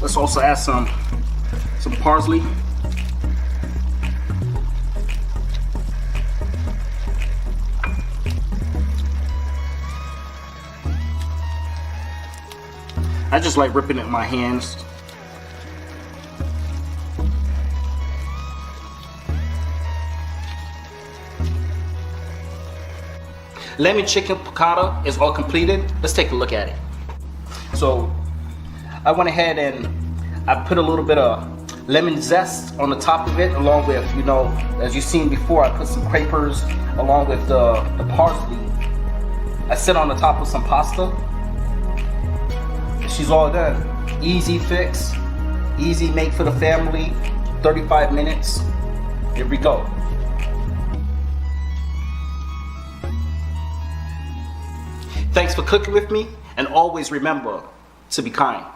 Let's also add some parsley. I just like ripping it in my hands. Lemon chicken piccata is all completed. Let's take a look at it. So I went ahead and I put a little bit of lemon zest on the top of it, along with, you know, as you've seen before, I put some capers along with the parsley. I sit on the top of some pasta. She's all done. Easy fix, easy make for the family, 35 minutes. Here we go. Thanks for cooking with me, and always remember to be kind.